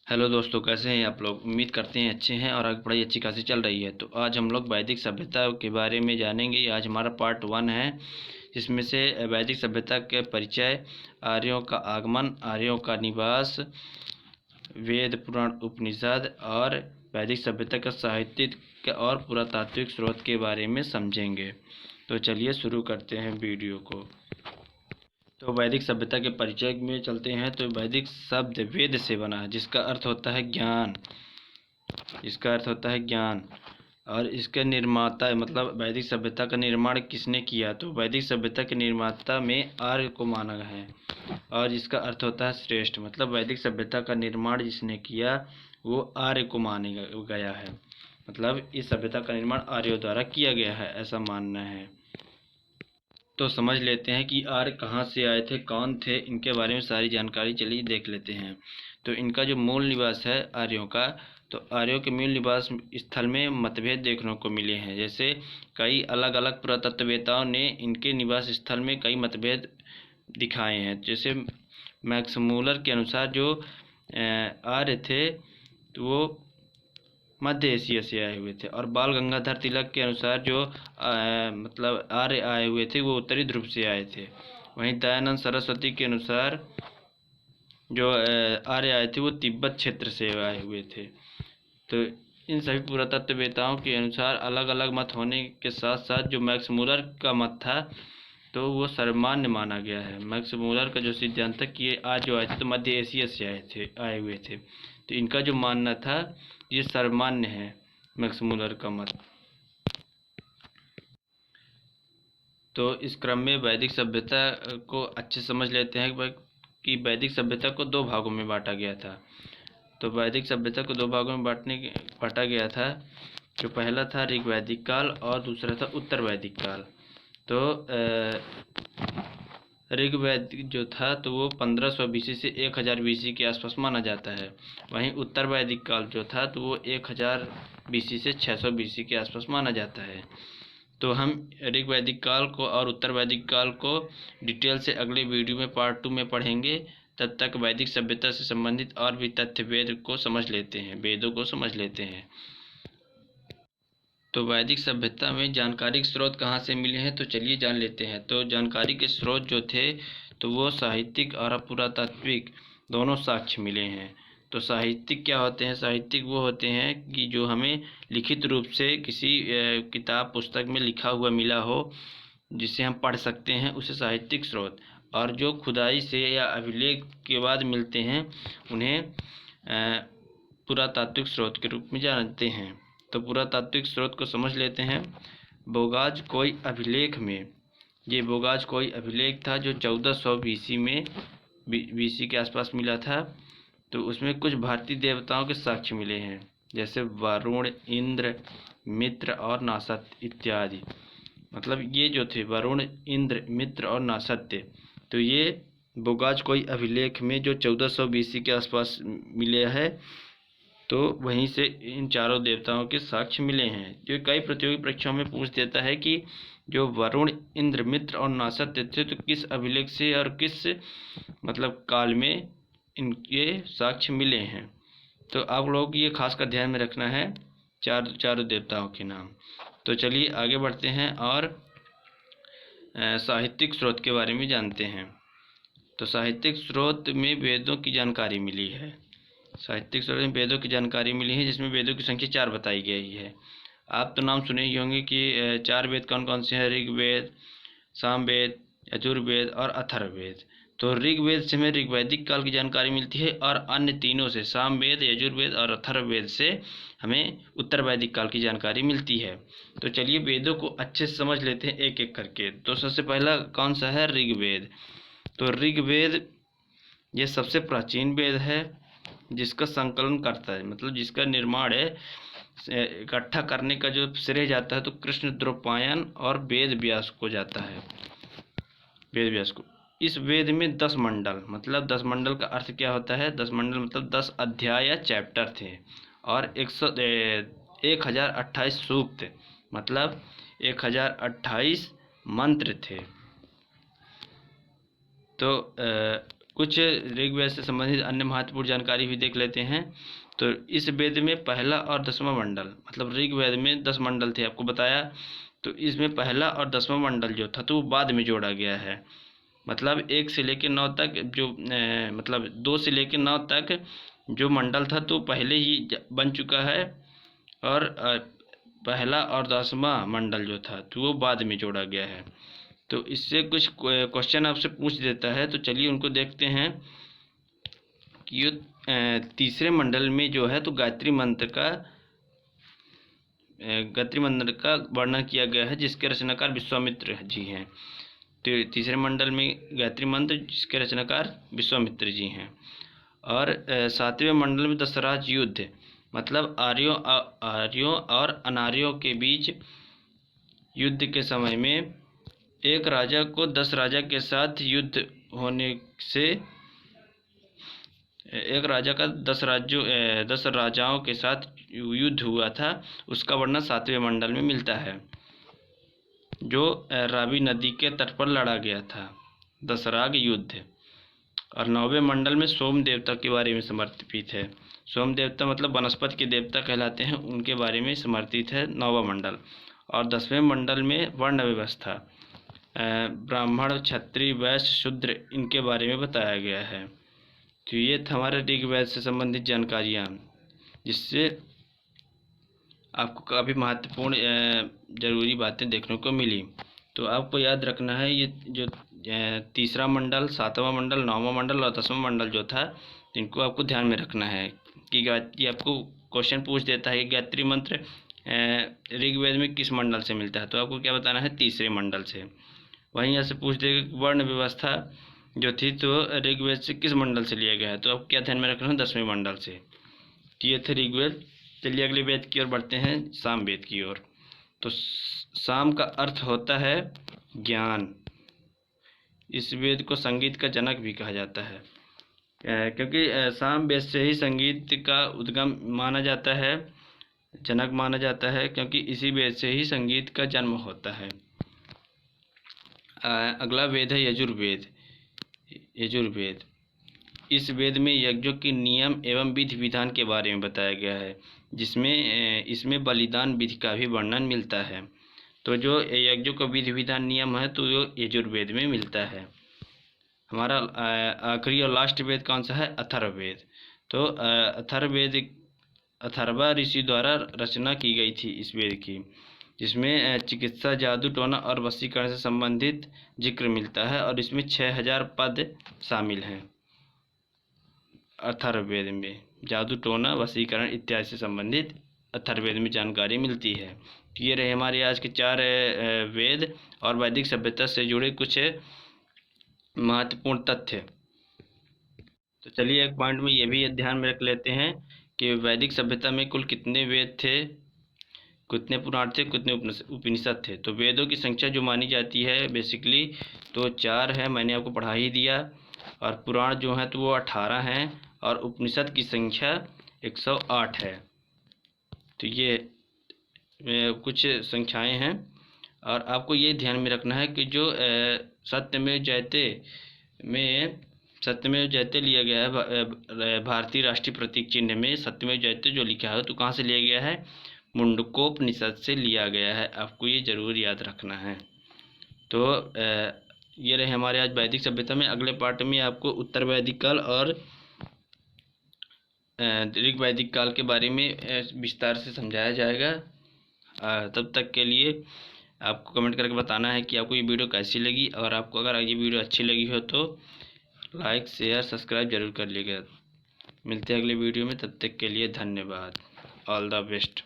Hello दोस्तों, कैसे हैं आप लोग। उम्मीद करते हैं अच्छे हैं और आगे पढ़ाई अच्छी खासी चल रही है। तो आज हम लोग वैदिक सभ्यता के बारे में जानेंगे। आज हमारा पार्ट 1 है, जिसमें से वैदिक सभ्यता के परिचय, आर्यों का आगमन, आर्यों का निवास, वेद पुराण उपनिषद और वैदिक सभ्यता का साहित्यिक और पुरातात्विक स्रोत के बारे में समझेंगे। तो चलिए शुरू करते हैं वीडियो को। तो वैदिक सभ्यता के परिचय में चलते हैं। तो वैदिक शब्द वेद से बना है, जिसका अर्थ होता है ज्ञान। और इसके निर्माता मतलब वैदिक सभ्यता का निर्माण किसने किया, तो वैदिक सभ्यता के निर्माता में आर्य को माना है। और इसका अर्थ होता है श्रेष्ठ, मतलब वैदिक सभ्यता का निर्माण जिसने किया वो आर्य को माना गया है। मतलब इस सभ्यता का निर्माण आर्यों द्वारा किया गया है, ऐसा मानना है। तो समझ लेते हैं कि आर्य कहाँ से आए थे, कौन थे, इनके बारे में सारी जानकारी चलिए देख लेते हैं। तो इनका जो मूल निवास है आर्यों का, तो आर्यों के मूल निवास स्थल में मतभेद देखने को मिले हैं। जैसे कई अलग अलग पुरातत्ववेत्ताओं ने इनके निवास स्थल में कई मतभेद दिखाए हैं। जैसे मैक्स मूलर के अनुसार जो आर्य थे तो वो मध्य एशिया से आए हुए थे, और बाल गंगाधर तिलक के अनुसार जो मतलब आर्य आए हुए थे वो उत्तरी ध्रुव से आए थे। वहीं दयानंद सरस्वती के अनुसार जो आर्य आए थे वो तिब्बत क्षेत्र से आए हुए थे। तो इन सभी पुरातत्ववेत्ताओं के अनुसार अलग अलग मत होने के साथ साथ जो मैक्स मूलर का मत था तो वो सर्वमान्य माना गया है। मैक्स मूलर का जो सिद्धांत था कि ये आज जो आए थे तो मध्य एशिया से आए हुए थे, तो इनका जो मानना था ये सर्वमान्य है, मैक्स मूलर का मत। तो इस क्रम में वैदिक सभ्यता को अच्छे समझ लेते हैं कि वैदिक सभ्यता को दो भागों में बांटा गया था। तो वैदिक सभ्यता को दो भागों में बांटा गया था। जो पहला था ऋग्वैदिक काल और दूसरा था उत्तर वैदिक काल। तो ऋग्वैदिक जो था तो वो 1500 बीसी से 1000 बीसी के आसपास माना जाता है। वहीं उत्तर वैदिक काल जो था तो वो 1000 बीसी से 600 बीसी के आसपास माना जाता है। तो हम ऋग्वैदिक काल को और उत्तर वैदिक काल को डिटेल से अगले वीडियो में पार्ट 2 में पढ़ेंगे। तब तक वैदिक सभ्यता से संबंधित और भी तथ्य वेदों को समझ लेते हैं। तो वैदिक सभ्यता में जानकारी के स्रोत कहाँ से मिले हैं, तो चलिए जान लेते हैं। तो जानकारी के स्रोत जो थे तो वो साहित्यिक और पुरातात्विक दोनों साक्ष्य मिले हैं। तो साहित्यिक क्या होते हैं, साहित्यिक वो होते हैं कि जो हमें लिखित रूप से किसी किताब पुस्तक में लिखा हुआ मिला हो, जिसे हम पढ़ सकते हैं, उसे साहित्यिक स्रोत। और जो खुदाई से या अभिलेख के बाद मिलते हैं उन्हें पुरातात्विक स्रोत के रूप में जानते हैं। तो पुरातात्विक स्रोत को समझ लेते हैं। बोगाज कोई अभिलेख था जो 1400 बीसी के आसपास मिला था। तो उसमें कुछ भारतीय देवताओं के साक्ष्य मिले हैं, जैसे वरुण, इंद्र, मित्र और नासत इत्यादि। मतलब ये जो थे वरुण, इंद्र, मित्र और नासत्य, तो ये बोगाज कोई अभिलेख में जो 1400 बीसी के आसपास मिले हैं, तो वहीं से इन चारों देवताओं के साक्ष्य मिले हैं। जो कई प्रतियोगी परीक्षाओं में पूछ देता है कि जो वरुण, इंद्र, मित्र और नासत्य थे तो किस अभिलेख से और किस मतलब काल में इनके साक्ष्य मिले हैं। तो आप लोग ये खास कर ध्यान में रखना है चारों देवताओं के नाम। तो चलिए आगे बढ़ते हैं और साहित्यिक स्रोत के बारे में जानते हैं। तो साहित्यिक स्रोत में वेदों की जानकारी मिली है। साहित्यिक स्रोत में वेदों की जानकारी मिली है, जिसमें वेदों की संख्या 4 बताई गई है। आप तो नाम सुने ही होंगे कि 4 वेद कौन कौन से हैं, ऋग्वेद, सामवेद, यजुर्वेद और अथर्ववेद। तो ऋग्वेद से हमें ऋग्वैदिक काल की जानकारी मिलती है, और अन्य तीनों से सामवेद, यजुर्वेद और अथर्ववेद से हमें उत्तर वैदिक काल की जानकारी मिलती है। तो चलिए वेदों को अच्छे से समझ लेते हैं एक एक करके। तो सबसे पहला कौन सा है, ऋग्वेद। तो ऋग्वेद ये सबसे प्राचीन वेद है, जिसका संकलन करता है, मतलब जिसका निर्माण है इकट्ठा करने का जो श्रेय जाता है तो कृष्ण द्वैपायन और वेद व्यास को जाता है। वेद व्यास को। इस वेद में 10 मंडल, मतलब 10 मंडल का अर्थ क्या होता है, 10 मंडल मतलब 10 अध्याय या चैप्टर थे, और 1028 सूक्त, मतलब 1028 मंत्र थे। तो कुछ ऋग्वेद से संबंधित अन्य महत्वपूर्ण जानकारी भी देख लेते हैं। तो इस वेद में पहला और 10वां मंडल, मतलब ऋग्वेद में 10 मंडल थे आपको बताया, तो इसमें पहला और 10वां मंडल जो था तो वो बाद में जोड़ा गया है। मतलब 1 से लेकर 9 तक जो मतलब 2 से लेकर 9 तक जो मंडल था तो पहले ही बन चुका है, और पहला और 10वां मंडल जो था तो वो बाद में जोड़ा गया है। तो इससे कुछ क्वेश्चन आपसे पूछ देता है, तो चलिए उनको देखते हैं कि ये तीसरे मंडल में जो है तो गायत्री मंत्र का वर्णन किया गया है, जिसके रचनाकार विश्वामित्र जी हैं। तो तीसरे मंडल में गायत्री मंत्र जिसके रचनाकार विश्वामित्र जी हैं। और 7वें मंडल में दशराज युद्ध, मतलब आर्यों और अनार्यों के बीच युद्ध के समय में एक राजा को 10 राजा के साथ युद्ध होने से, एक राजा का 10 राजाओं के साथ युद्ध हुआ था, उसका वर्णन 7वें मंडल में मिलता है, जो रावी नदी के तट पर लड़ा गया था, दशराग युद्ध। और 9वें मंडल में सोम देवता के बारे में समर्पित है। सोम देवता मतलब वनस्पति के देवता कहलाते हैं, उनके बारे में समर्पित है 9वां मंडल। और 10वें मंडल में वर्ण व्यवस्था, ब्राह्मण, क्षत्रिय, वैश्य, शूद्र, इनके बारे में बताया गया है। तो ये था हमारे ऋग्वेद से संबंधित जानकारियाँ, जिससे आपको काफ़ी महत्वपूर्ण ज़रूरी बातें देखने को मिली। तो आपको याद रखना है ये जो तीसरा मंडल, 7वां मंडल, 9वां मंडल और 10वां मंडल जो था, इनको आपको ध्यान में रखना है कि आपको क्वेश्चन पूछ देता है कि गायत्री मंत्र ऋग्वेद में किस मंडल से मिलता है, तो आपको क्या बताना है, तीसरे मंडल से। वहीं यहाँ से पूछ देगा वर्ण व्यवस्था जो थी तो ऋग्वेद से किस मंडल से लिया गया है, तो आपको क्या ध्यान में रखना है, 10वें मंडल से। तो ये थे ऋग्वेद। चलिए अगले वेद की ओर बढ़ते हैं, साम वेद की ओर। तो साम का अर्थ होता है ज्ञान। इस वेद को संगीत का जनक भी कहा जाता है, क्योंकि साम वेद से ही संगीत का उद्गम माना जाता है, जनक माना जाता है, क्योंकि इसी वेद से ही संगीत का जन्म होता है। अगला वेद है यजुर्वेद। यजुर्वेद, इस वेद में यज्ञों के नियम एवं विधि विधान के बारे में बताया गया है, जिसमें इसमें बलिदान विधि का भी वर्णन मिलता है। तो जो यज्ञों का विधि विधान नियम है तो वो यजुर्वेद में मिलता है। हमारा आखिरी और लास्ट वेद कौन सा है, अथर्ववेद। तो अथर्ववेद अथर्वा ऋषि द्वारा रचना की गई थी इस वेद की, जिसमें चिकित्सा, जादू टोना और वशीकरण से संबंधित जिक्र मिलता है, और इसमें 6000 पद शामिल हैं। अथर्ववेद में जादू टोना, वशीकरण इत्यादि से संबंधित अथर्ववेद में जानकारी मिलती है। तो ये रहे हमारे आज के 4 वेद और वैदिक सभ्यता से जुड़े कुछ महत्वपूर्ण तथ्य। तो चलिए एक पॉइंट में ये भी ध्यान में रख लेते हैं कि वैदिक सभ्यता में कुल कितने वेद थे, कितने पुराण थे, कितने उपनिषद थे। तो वेदों की संख्या जो मानी जाती है बेसिकली तो 4 है, मैंने आपको पढ़ा ही दिया। और पुराण जो हैं तो वो 18 हैं, और उपनिषद की संख्या 108 है। तो ये कुछ संख्याएं हैं। और आपको ये ध्यान में रखना है कि जो सत्यमेव जयते लिया गया है, भारतीय राष्ट्रीय प्रतीक चिन्ह में सत्यमेव जयते जो लिखा है तो कहाँ से लिया गया है, मुंडकोपनिषद से लिया गया है। आपको ये जरूर याद रखना है। तो ये रहे हमारे आज वैदिक सभ्यता में। अगले पार्ट में आपको उत्तर वैदिक काल और ऋग वैदिक काल के बारे में विस्तार से समझाया जाएगा। तब तक के लिए आपको कमेंट करके बताना है कि आपको ये वीडियो कैसी लगी, और आपको अगर ये वीडियो अच्छी लगी हो तो लाइक, शेयर, सब्सक्राइब जरूर कर लीजिएगा। मिलते हैं अगले वीडियो में, तब तक के लिए धन्यवाद। All the best.